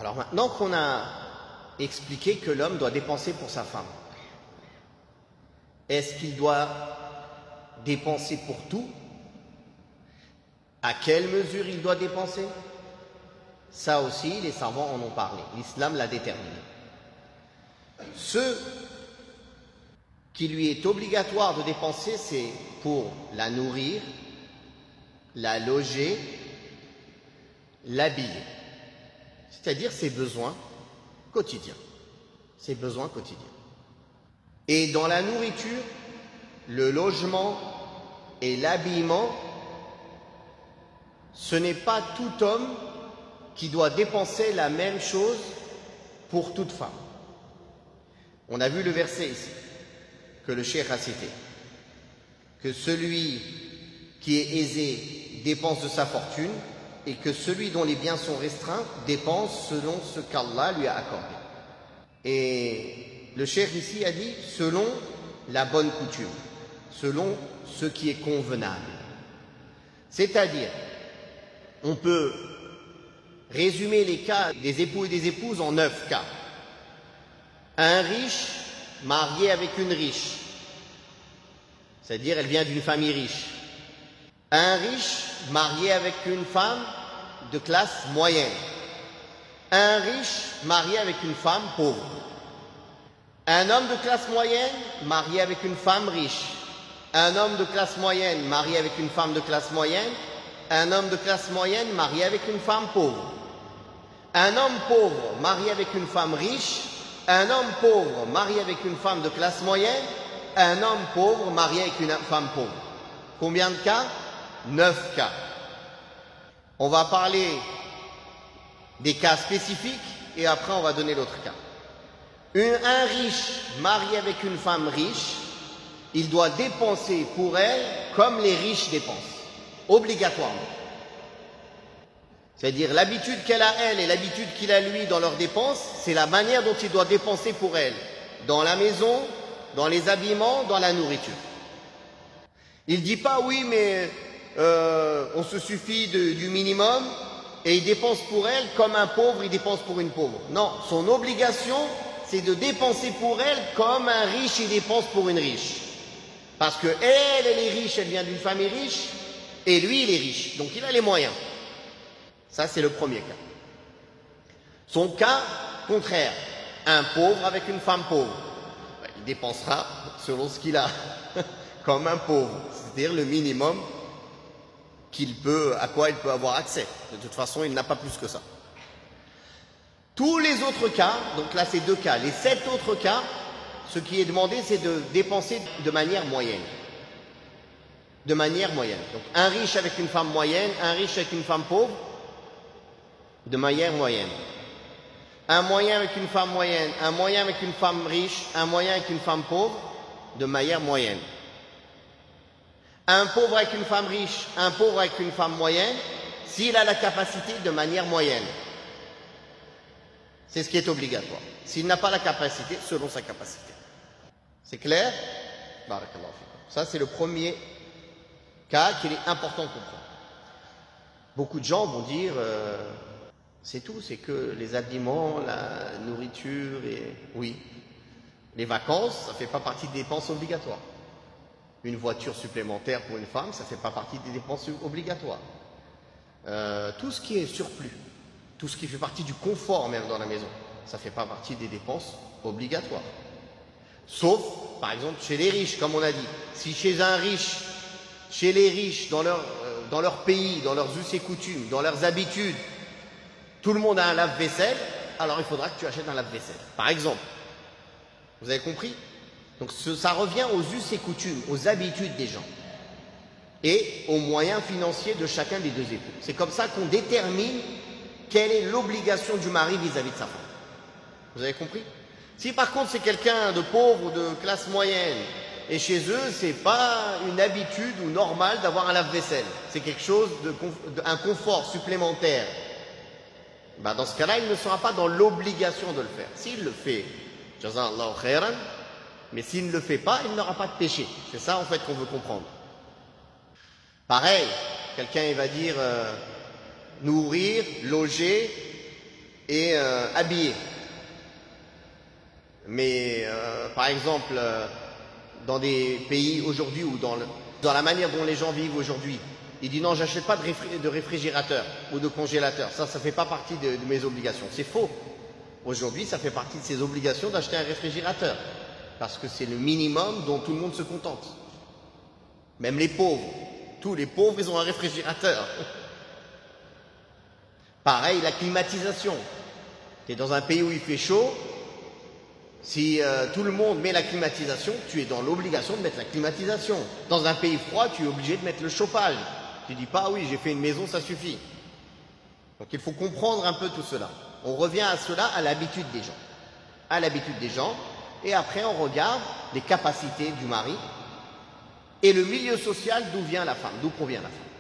Alors maintenant qu'on a expliqué que l'homme doit dépenser pour sa femme, est-ce qu'il doit dépenser pour tout? À quelle mesure il doit dépenser? Ça aussi, les savants en ont parlé. L'islam l'a déterminé. Ce qui lui est obligatoire de dépenser, c'est pour la nourrir, la loger, l'habiller. C'est-à-dire ses besoins quotidiens. Ses besoins quotidiens. Et dans la nourriture, le logement et l'habillement, ce n'est pas tout homme qui doit dépenser la même chose pour toute femme. On a vu le verset ici, que le cheikh a cité, que celui qui est aisé dépense de sa fortune et que celui dont les biens sont restreints dépense selon ce qu'Allah lui a accordé. Et le cheikh ici a dit selon la bonne coutume, selon ce qui est convenable. C'est-à-dire, on peut résumer les cas des époux et des épouses en 9 cas. Un riche marié avec une riche, c'est-à-dire elle vient d'une famille riche. Un riche marié avec une femme de classe moyenne. Un riche marié avec une femme pauvre. Un homme de classe moyenne marié avec une femme riche. Un homme de classe moyenne marié avec une femme de classe moyenne. Un homme de classe moyenne marié avec une femme pauvre. Un homme pauvre marié avec une femme riche. Un homme pauvre marié avec une femme de classe moyenne. Un homme pauvre marié avec une femme pauvre. Combien de cas? 9 cas. On va parler des cas spécifiques et après on va donner l'autre cas. Un riche marié avec une femme riche, il doit dépenser pour elle comme les riches dépensent, obligatoirement. C'est-à-dire l'habitude qu'elle a elle et l'habitude qu'il a lui dans leurs dépenses, c'est la manière dont il doit dépenser pour elle, dans la maison, dans les habillements, dans la nourriture. Il ne dit pas oui mais on se suffit du minimum et il dépense pour elle comme un pauvre il dépense pour une pauvre. Non, son obligation c'est de dépenser pour elle comme un riche il dépense pour une riche. Parce que elle est riche, elle vient d'une famille riche et lui il est riche, donc il a les moyens. Ça c'est le premier cas. Son cas contraire, un pauvre avec une femme pauvre, il dépensera selon ce qu'il a, comme un pauvre, c'est-à-dire le minimum à quoi il peut avoir accès. De toute façon, il n'a pas plus que ça. Tous les autres cas, donc là c'est 2 cas, les 7 autres cas, ce qui est demandé c'est de dépenser de manière moyenne. De manière moyenne. Donc un riche avec une femme moyenne, un riche avec une femme pauvre, de manière moyenne. Un moyen avec une femme moyenne, un moyen avec une femme riche, un moyen avec une femme pauvre, de manière moyenne. Un pauvre avec une femme riche, un pauvre avec une femme moyenne, s'il a la capacité de manière moyenne. C'est ce qui est obligatoire. S'il n'a pas la capacité, selon sa capacité. C'est clair? Barakallahu fikum. Ça, c'est le premier cas qu'il est important de comprendre. Beaucoup de gens vont dire, c'est tout, c'est que les habillements, la nourriture et... Oui, les vacances, ça ne fait pas partie des dépenses obligatoires. Une voiture supplémentaire pour une femme, ça ne fait pas partie des dépenses obligatoires. Tout ce qui est surplus, tout ce qui fait partie du confort même dans la maison, ça ne fait pas partie des dépenses obligatoires. Sauf, par exemple, chez les riches, comme on a dit. Si chez un riche, chez les riches, dans leur pays, dans leurs us et coutumes, dans leurs habitudes, tout le monde a un lave-vaisselle, alors il faudra que tu achètes un lave-vaisselle. Par exemple. Vous avez compris? Donc ça revient aux us et coutumes, aux habitudes des gens et aux moyens financiers de chacun des 2 époux. C'est comme ça qu'on détermine quelle est l'obligation du mari vis-à-vis de sa femme. Vous avez compris? Si par contre c'est quelqu'un de pauvre ou de classe moyenne et chez eux c'est pas une habitude ou normale d'avoir un lave-vaisselle, c'est quelque chose un confort supplémentaire, dans ce cas-là il ne sera pas dans l'obligation de le faire. S'il le fait, Jazallahu khairan. Mais s'il ne le fait pas, il n'aura pas de péché. C'est ça en fait qu'on veut comprendre. Pareil, quelqu'un il va dire nourrir, loger, et habillé. Mais par exemple, dans des pays aujourd'hui ou dans la manière dont les gens vivent aujourd'hui, il dit non, j'achète pas de réfrigérateur ou de congélateur. Ça fait pas partie de mes obligations. C'est faux. Aujourd'hui, ça fait partie de ses obligations d'acheter un réfrigérateur. Parce que c'est le minimum dont tout le monde se contente. Même les pauvres. Tous les pauvres, ils ont un réfrigérateur. Pareil, la climatisation. Tu es dans un pays où il fait chaud. Si tout le monde met la climatisation, tu es dans l'obligation de mettre la climatisation. Dans un pays froid, tu es obligé de mettre le chauffage. Tu dis pas, oui, j'ai fait une maison, ça suffit. Donc il faut comprendre un peu tout cela. On revient à cela, à l'habitude des gens. À l'habitude des gens. Et après, on regarde les capacités du mari et le milieu social d'où vient la femme, d'où provient la femme.